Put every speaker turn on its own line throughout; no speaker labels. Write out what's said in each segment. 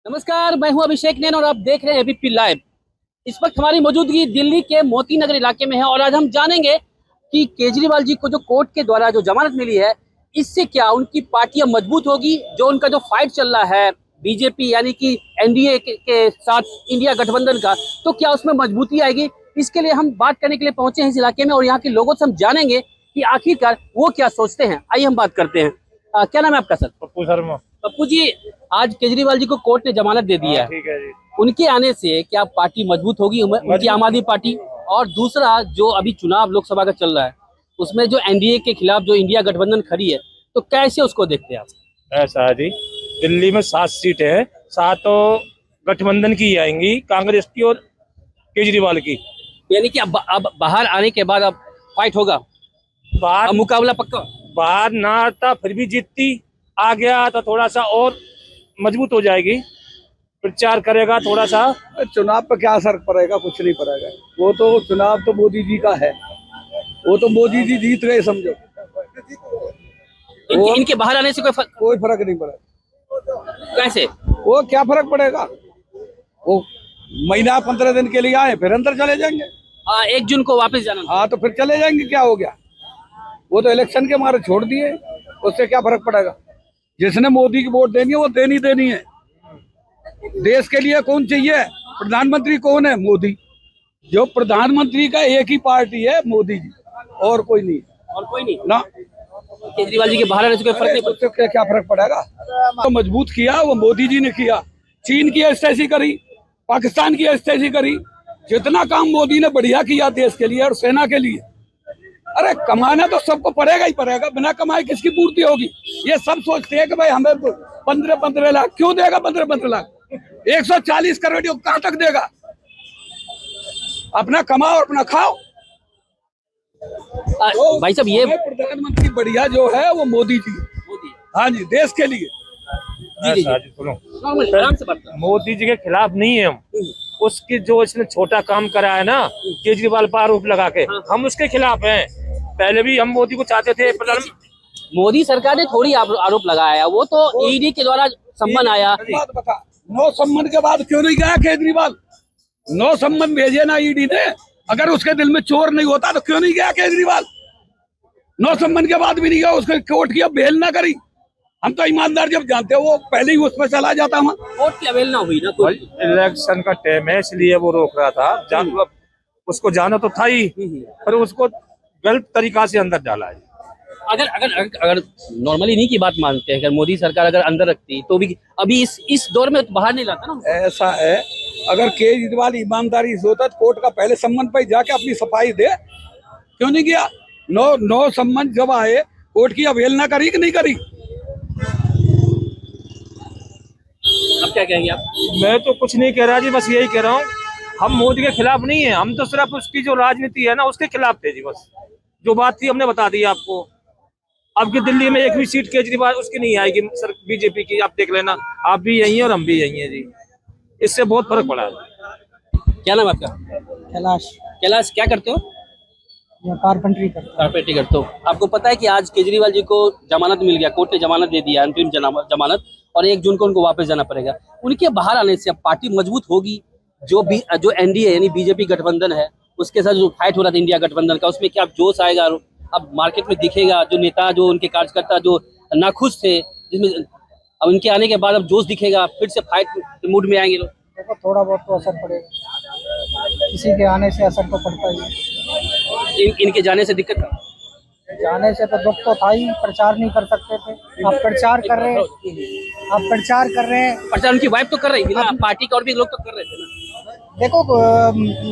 नमस्कार, मैं हूं अभिषेक नैन और आप देख रहे हैं एबीपी लाइव। इस वक्त हमारी मौजूदगी दिल्ली के मोती नगर इलाके में है और आज हम जानेंगे कि केजरीवाल जी को जो कोर्ट के द्वारा जो जमानत मिली है, इससे क्या उनकी पार्टियां मजबूत होगी। जो उनका जो फाइट चल रहा है बीजेपी यानी कि एनडीए के साथ इंडिया गठबंधन का, तो क्या उसमें मजबूती आएगी। इसके लिए हम बात करने के लिए पहुंचे हैं इस इलाके में और यहाँ के लोगों से हम जानेंगे कि आखिरकार वो क्या सोचते हैं। आइए हम बात करते हैं। क्या नाम है आपका सर?
पप्पू शर्मा।
पप्पू जी, आज केजरीवाल जी को कोर्ट ने जमानत दे दी है।
ठीक है जी।
उनके आने से क्या पार्टी मजबूत होगी, उनकी आम आदमी पार्टी? और दूसरा, जो अभी चुनाव लोकसभा का चल रहा है, उसमें जो एनडीए के खिलाफ जो इंडिया गठबंधन खड़ी है, तो कैसे उसको देखते हैं आप?
ऐसा है जी, दिल्ली में 7 सीटें हैं, 7 गठबंधन की आएंगी, कांग्रेस की और केजरीवाल की।
यानी कि अब बाहर आने के बाद अब फाइट होगा,
बाहर
अब मुकाबला पक्का।
बाहर ना आता फिर भी जीतती, आ गया तो थोड़ा सा और मजबूत हो जाएगी, प्रचार करेगा थोड़ा सा।
चुनाव पर क्या असर पड़ेगा? कुछ नहीं पड़ेगा। वो तो चुनाव तो मोदी जी का है, वो तो मोदी जी जीत गए समझो।
इनके बाहर आने से
कोई फर्क नहीं पड़ेगा।
कैसे?
वो क्या फर्क पड़ेगा? वो महीना 15 दिन के लिए आए, फिर अंदर चले जाएंगे।
1 जून को वापस जाना।
हाँ, तो फिर चले जाएंगे, क्या हो गया? वो तो इलेक्शन के मारे छोड़ दिए, उससे क्या फर्क पड़ेगा? जिसने मोदी की वोट देनी है वो देनी है। देश के लिए कौन चाहिए? प्रधानमंत्री कौन है? मोदी। जो प्रधानमंत्री का एक ही पार्टी है, मोदी जी, और कोई नहीं।
और कोई नहीं
ना,
केजरीवाल जी के बाहर आने से कोई फर्क नहीं पड़ता।
तो क्या फर्क पड़ेगा? तो मजबूत किया वो मोदी जी ने किया। चीन की एस्टेसी करी, पाकिस्तान की एस्टेसी करी। जितना काम मोदी ने बढ़िया किया देश के लिए और सेना के लिए। अरे कमाना तो सबको पड़ेगा ही पड़ेगा, बिना कमाए किसकी पूर्ति होगी? ये सब सोचते हैं कि भाई हमें 15 लाख क्यों देगा? 15 लाख 140 करोड़ कहां तक देगा? अपना कमाओ, अपना खाओ। तो
भाई साहब, ये
प्रधानमंत्री बढ़िया जो है वो मोदी जी। हाँ जी, देश के लिए।
ऐसा जी, सुनो,
आराम से बात करो।
मोदी जी के खिलाफ नहीं है हम, उसके जो इसने छोटा काम करा है ना केजरीवाल पर आरोप लगा के, हम उसके खिलाफ हैं। पहले भी हम मोदी को चाहते थे।
मोदी सरकार ने थोड़ी आरोप लगाया, वो तो ईडी के द्वारा सम्मन आया।
बात बता, 9 सम्मन के बाद क्यों नहीं गया केजरीवाल? 9 सम्मन भेजे ना ईडी ने। अगर उसके दिल में चोर नहीं होता तो क्यों नहीं गया केजरीवाल? 9 सम्मन के बाद भी नहीं गया, उसको कोर्ट की बेल ना करी। हम तो ईमानदार जब जानते हो वो पहले ही उसमें चला जाता हूँ।
कोर्ट की अवेलना हुई ना कोई।
इलेक्शन का टाइम है इसलिए वो रोक रहा था। उसको जाना तो था ही, पर उसको गलत तरीका से अंदर डाला है।
अगर अगर अगर नॉर्मली इन्हीं की बात मानते हैं, अगर मोदी सरकार अगर अंदर रखती तो भी अभी इस दौर में तो बाहर नहीं लाता ना।
ऐसा है, अगर केजरीवाल ईमानदारी से होता तो कोर्ट का पहले सम्मन पर जाके अपनी सफाई दे। क्यों नहीं किया? 9 सम्मन जब आए, कोर्ट की अवहेलना करी कि नहीं करी?
अब क्या कहेंगे आप?
मैं तो कुछ नहीं कह रहा जी, बस यही कह रहा हूँ, हम मोदी के खिलाफ नहीं है, हम तो सिर्फ उसकी जो राजनीति है ना उसके खिलाफ थे जी। बस जो बात थी हमने बता दी आपको। अब की दिल्ली में एक भी सीट केजरीवाल उसकी नहीं आएगी सर, बीजेपी की। आप देख लेना, आप भी यही हैं और हम भी यही हैं जी। इससे बहुत फर्क पड़ा है।
क्या नाम है आपका?
कैलाश।
कैलाश, क्या करते हो?
कारपेंटरी करता हूँ।
कारपेंटरी करते हो। आपको पता है कि आज केजरीवाल जी को जमानत मिल गया, कोर्ट ने जमानत दे दिया, अंतरिम जमानत, और 1 जून को उनको वापस जाना पड़ेगा। उनके बाहर आने से अब पार्टी मजबूत होगी। जो एनडीए यानी बीजेपी गठबंधन है, उसके साथ जो फाइट हो रहा था इंडिया गठबंधन का, उसमें क्या जोश आएगा? अब मार्केट में दिखेगा, जो नेता, जो उनके कार्यकर्ता जो नाखुश थे, जिसमें अब उनके आने के बाद अब जोश दिखेगा, फिर से फाइट के मूड में आएंगे लोग।
देखो, थोड़ा बहुत तो असर पड़ेगा, किसी के आने से असर तो पड़ता ही है।
इनके जाने से दिक्कत?
जाने से तो दुख तो था ही, प्रचार नहीं कर सकते थे। आप प्रचार कर रहे हैं,
प्रचार उनकी वाइफ तो कर रही थी ना, पार्टी के और भी लोग तो कर रहे थे ना।
देखो,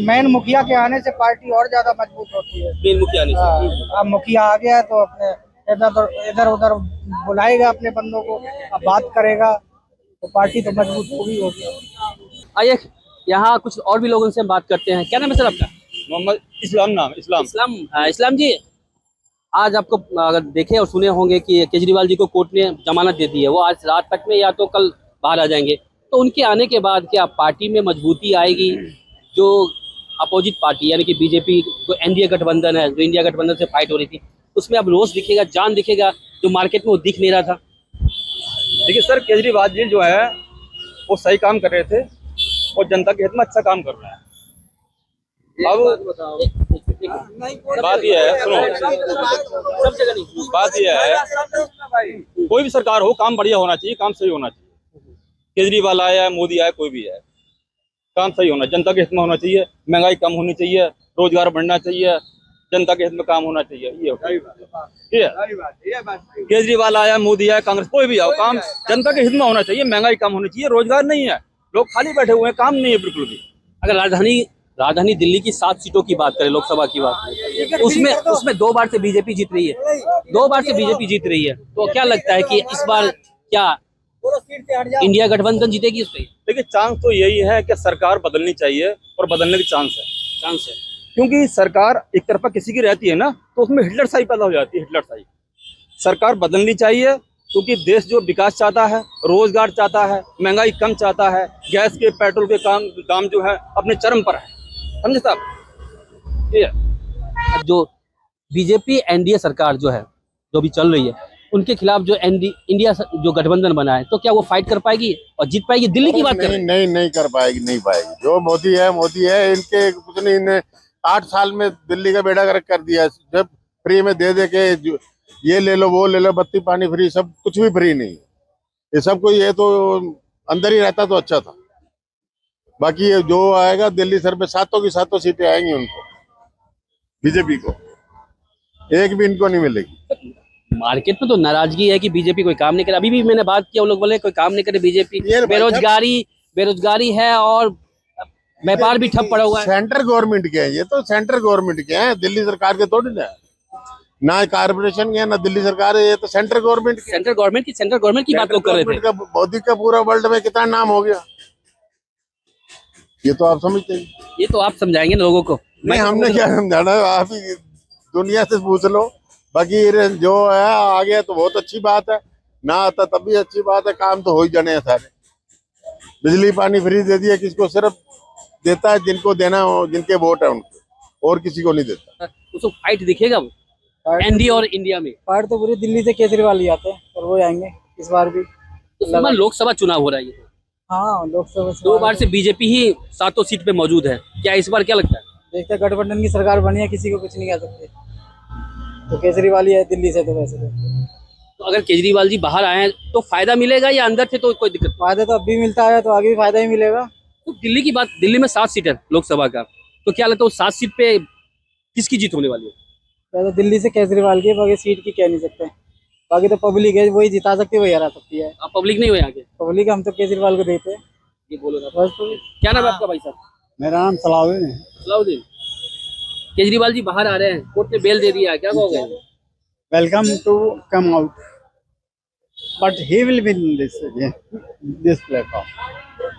मेन मुखिया के आने से पार्टी और ज्यादा मजबूत होती है।
मेन मुखिया आने से।
अब मुखिया आ गया है तो अपने इधर उधर बुलाएगा अपने बंदों को, अब बात करेगा तो पार्टी तो मजबूत होगी।
आइए, यहाँ कुछ और भी लोगों से हम बात करते हैं। क्या नाम है सर आपका?
मोहम्मद इस्लाम नाम।
इस्लाम जी, आज आपको अगर देखे और सुने होंगे कि केजरीवाल जी को कोर्ट ने जमानत दे दी है, वो आज रात तक में या तो कल बाहर आ जाएंगे। तो उनके आने के बाद क्या पार्टी में मजबूती आएगी? जो अपोजिट पार्टी यानी कि बीजेपी, जो एनडीए गठबंधन है, जो इंडिया गठबंधन से फाइट हो रही थी, उसमें अब रोष दिखेगा, जान दिखेगा, जो मार्केट में वो दिख नहीं रहा था।
देखिए सर, केजरीवाल जी जो है
वो सही काम कर रहे थे और जनता के हित में अच्छा काम कर रहे हैं। अब बात यह है, सुनो,
सब जगह नहीं,
बात यह है कोई भी सरकार हो, काम बढ़िया होना चाहिए, काम सही होना चाहिए। केजरीवाल आया, मोदी आया, कोई भी है, काम सही होना, जनता के हित में होना चाहिए, महंगाई कम होनी चाहिए, रोजगार बढ़ना चाहिए, जनता के हित में काम होना चाहिए। ये केजरीवाल आया, मोदी आया, कांग्रेस, कोई भी आओ, काम जनता के हित में होना चाहिए, महंगाई कम होनी चाहिए, रोजगार नहीं है, लोग खाली बैठे हुए हैं, काम नहीं है बिल्कुल भी।
अगर राजधानी दिल्ली की 7 सीटों की बात करें, लोकसभा की बात करें, उसमें 2 बार से बीजेपी जीत रही है, 2 बार से बीजेपी जीत रही है। तो क्या लगता है कि इस बार क्या इंडिया गठबंधन जीतेगी? उस पर
देखिए, चांस तो यही है कि सरकार बदलनी चाहिए और बदलने की चांस है, क्योंकि सरकार एक तरफा किसी की रहती है ना, तो उसमें हिटलरशाही पैदा हो जाती है, हिटलरशाही। सरकार बदलनी चाहिए, क्योंकि देश जो विकास चाहता है, रोजगार चाहता है, महंगाई कम चाहता है, गैस के पेट्रोल के दाम जो है अपने चरम पर है, समझे साहब। ये
जो बीजेपी एनडीए सरकार जो है, जो भी चल रही है, उनके खिलाफ जो इंडिया जो गठबंधन बना है, तो क्या वो फाइट कर पाएगी और जीत पाएगी? दिल्ली की बात करें,
नहीं कर पाएगी, नहीं पाएगी। जो मोदी है, इनके कुछ नहीं, इन्हें 8 साल में दिल्ली का बेड़ा गर्क कर दिया। जब फ्री में दे के ये ले लो, वो ले लो, बत्ती पानी फ्री, सब कुछ भी फ्री नहीं। ये सब कोई, ये तो अंदर ही रहता तो अच्छा था। बाकी ये जो आएगा दिल्ली सर पे, 7 की 7 सीटें आएंगी उनको, बीजेपी को, एक भी इनको नहीं मिलेगी।
मार्केट में तो नाराजगी है कि बीजेपी कोई काम नहीं करे। अभी भी मैंने बात किया, वो लोग बोले कोई काम नहीं करे बीजेपी, बेरोजगारी है और व्यापार भी ठप पड़ा हुआ है।
सेंट्रल गवर्नमेंट के हैं, ये तो सेंट्रल गवर्नमेंट के हैं, दिल्ली सरकार के थोड़ी ना कारपोरेशन के, ना दिल्ली सरकार है, ये तो सेंट्रल गवर्नमेंट की
बात लोग कर रहे थे।
मोदी का पूरा वर्ल्ड में कितना नाम हो गया, ये तो आप समझते हैं।
ये तो आप समझाएंगे ना लोगों को,
नहीं, हमने क्या समझाना है, आप ही दुनिया से पूछ लो। बाकी जो है आ गया तो बहुत अच्छी बात है, ना आता तब भी अच्छी बात है, काम तो हो ही जाने हैं सारे। बिजली पानी फ्री दे दिया, किसको सिर्फ देता है जिनको देना हो, जिनके वोट है उनको, और किसी को नहीं देता।
उसको फाइट दिखेगा एनडीए और इंडिया में?
फाइट तो पूरी दिल्ली से केजरीवाल ही आते हैं और वो आएंगे इस बार भी।
इस बार लोकसभा चुनाव हो रहा है,
हाँ, लोकसभा
2 बार से बीजेपी ही 7 सीट पे मौजूद है। क्या इस बार क्या लगता है?
देखते हैं, गठबंधन की सरकार बनी है, किसी को कुछ नहीं कह सकते, तो केजरीवाल ही है दिल्ली से। तो वैसे
तो अगर केजरीवाल जी बाहर आए हैं तो फायदा मिलेगा, या अंदर से तो कोई दिक्कत?
फायदा तो अब भी मिलता है, तो आगे भी फायदा ही मिलेगा।
तो दिल्ली की बात, दिल्ली में 7 सीट है लोकसभा का, तो क्या लगता है 7 सीट पे किसकी जीत होने वाली है?
तो दिल्ली से केजरीवाल की, बाकी सीट की कह नहीं सकते। बाकी तो पब्लिक है, वही जिता सकती है, वही हरा सकती है।
आप पब्लिक नहीं हो यहाँ के?
पब्लिक हम तो केजरीवाल को देते हैं।
ये बोलो ना,
बस तो
क्या नाम है आपका भाई साहब?
मेरा नाम सलाउद्दीन है।
सलाउद्दीन। केजरीवाल जी बाहर आ रहे हैं, कोर्ट ने बेल दे दिया है, क्या कहोगे?
Welcome to come out, but he will win this platform.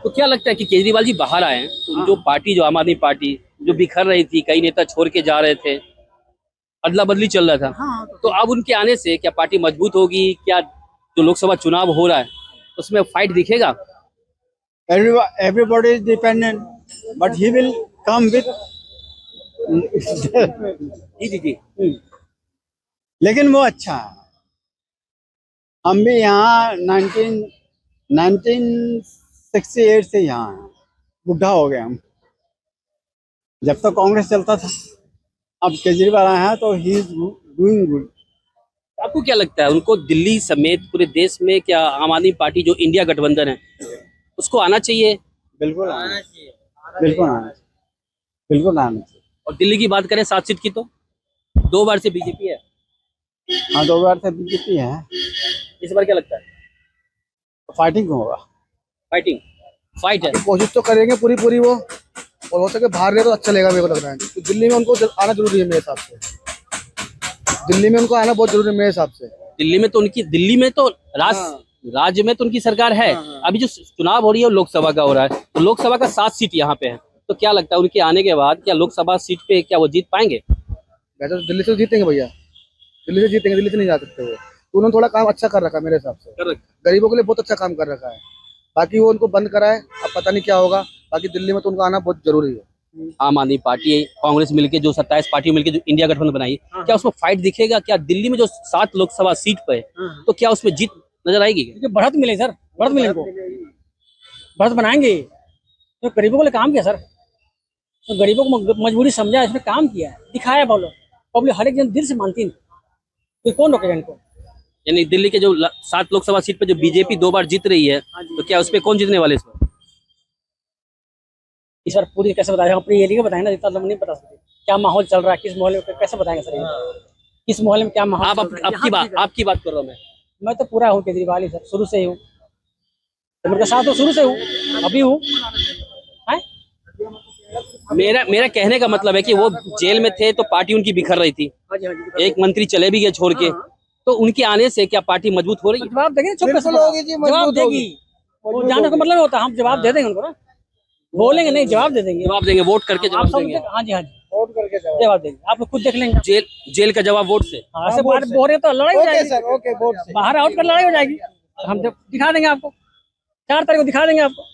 तो क्या लगता है कि केजरीवाल जी बाहर आए हैं तो जो पार्टी, जो आम आदमी पार्टी जो बिखर रही थी, कई नेता छोड़ के जा रहे थे, अदला बदली चल रहा था, तो अब उनके आने से क्या पार्टी मजबूत होगी? क्या जो लोकसभा चुनाव हो रहा है उसमें फाइट दिखेगा?
Everybody is dependent, but he will come with
जी।
लेकिन वो अच्छा है। हम भी यहाँ 1968 से यहाँ हैं, बुढ़ा हो गए हम। जब तक कांग्रेस चलता था, अब केजरीवाल आया है तो ही इज डूइंग गुड।
आपको क्या लगता है उनको दिल्ली समेत पूरे देश में क्या आम आदमी पार्टी जो इंडिया गठबंधन है उसको आना चाहिए?
बिल्कुल आना चाहिए, बिल्कुल आना चाहिए, बिल्कुल आना चाहिए।
और दिल्ली की बात करें 7 सीट की, तो 2 बार से बीजेपी है।
हाँ, 2 बार से बीजेपी है।
इस बार क्या लगता है?
फाइटिंग होगा,
फाइट है।
कोशिश तो करेंगे पूरी वो, और हो सके बाहर रहे तो अच्छा लगेगा मेरे को लग रहा है। तो दिल्ली में उनको आना जरूरी है मेरे हिसाब से, दिल्ली में उनको आना बहुत जरूरी है मेरे हिसाब से।
दिल्ली में तो राज्य में तो उनकी सरकार है। अभी जो चुनाव हो रही है वो लोकसभा का हो रहा है, तो लोकसभा का 7 सीट यहाँ पे है, तो क्या लगता है उनके आने के बाद क्या लोकसभा सीट पे क्या वो जीत पाएंगे?
वैसे तो दिल्ली से जीतेंगे भैया, दिल्ली से जीतेंगे, दिल्ली से नहीं जा सकते वो। तो उन्होंने थोड़ा काम अच्छा कर रखा है मेरे हिसाब से, गरीबों के लिए बहुत अच्छा काम कर रखा है। बाकी वो उनको बंद कराए, अब पता नहीं क्या होगा। बाकी दिल्ली में तो उनको आना बहुत जरूरी है।
आम आदमी पार्टी, कांग्रेस मिलके जो 27 पार्टी मिलके जो इंडिया गठबंधन बनाई, क्या उसमें फाइट दिखेगा? क्या दिल्ली में जो 7 लोकसभा सीट पे तो क्या उसमें जीत नजर आएगी?
बढ़त मिले सर, बढ़त मिले इनको,
बस बनाएंगे तो गरीबों के लिए काम किया सर, तो गरीबों को मजबूरी समझा, इसमें काम किया है, दिखाया बोलो, पब्लिक हर एक जन दिल से मानती है, तो कौन रोकेगा इनको।
यानी दिल्ली के जो 7 लोकसभा सीट पे जो बीजेपी 2 बार जीत रही है, तो क्या उस पे कौन जीतने वाले इस बार?
इस बार पूरी कैसे बताएंगे, अपनी एरिया का बताएंगे ना, जितना हम नहीं बता सकते क्या माहौल चल रहा है, किस मोहल्ले में कैसे बताएंगे सर, किस मोहल्ले में क्या माहौल
आप
चल रहा है।
आपकी बात कर रहा हूँ
मैं तो पूरा हूँ केजरीवाल ही सर, शुरू से ही हूँ, उनके साथ तो शुरू से हूँ, अभी हूँ।
मेरा कहने का मतलब है कि वो जेल में थे तो पार्टी उनकी बिखर रही थी, एक मंत्री चले भी गए छोड़ के, तो उनके आने से क्या पार्टी मजबूत हो रही है?
जवाब देंगे, चुप जवाब देगी, वो जाने का मतलब होता है, हम जवाब दे देंगे उनको ना, बोलेंगे नहीं, जवाब दे देंगे,
जवाब देंगे, वोट करके
आप
जवाब
सब
देंगे।
हाँ जी जवाब करके जवाब देंगे, आप लोग खुद देख लेंगे।
जेल का जवाब वोट से।
हाँ, ऐसे बाहर बोल रहे तो लड़ाई हो जाएगी, बाहर आउट कर लड़ाई हो जाएगी, हम जब दिखा देंगे आपको, 4 तारीख को दिखा देंगे आपको।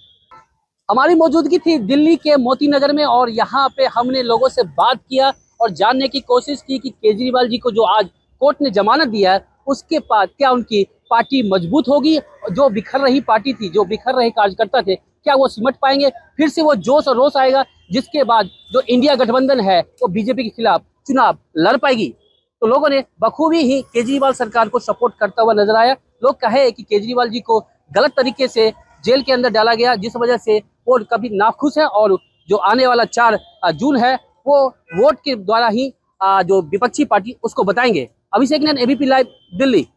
हमारी मौजूदगी थी दिल्ली के मोती नगर में और यहाँ पे हमने लोगों से बात किया और जानने की कोशिश की कि केजरीवाल जी को जो आज कोर्ट ने जमानत दिया है, उसके बाद क्या उनकी पार्टी मजबूत होगी, जो बिखर रही पार्टी थी, जो बिखर रहे कार्यकर्ता थे, क्या वो सिमट पाएंगे, फिर से वो जोश और रोष आएगा, जिसके बाद जो इंडिया गठबंधन है वो बीजेपी के खिलाफ चुनाव लड़ पाएगी। तो लोगों ने बखूबी ही केजरीवाल सरकार को सपोर्ट करता हुआ नजर आया। लोग कहे कि केजरीवाल जी को गलत तरीके से जेल के अंदर डाला गया, जिस वजह से वो कभी नाखुश है और जो आने वाला 4 जून है वो वोट के द्वारा ही जो विपक्षी पार्टी उसको बताएंगे। अभिषेक नैन, एबीपी लाइव, दिल्ली।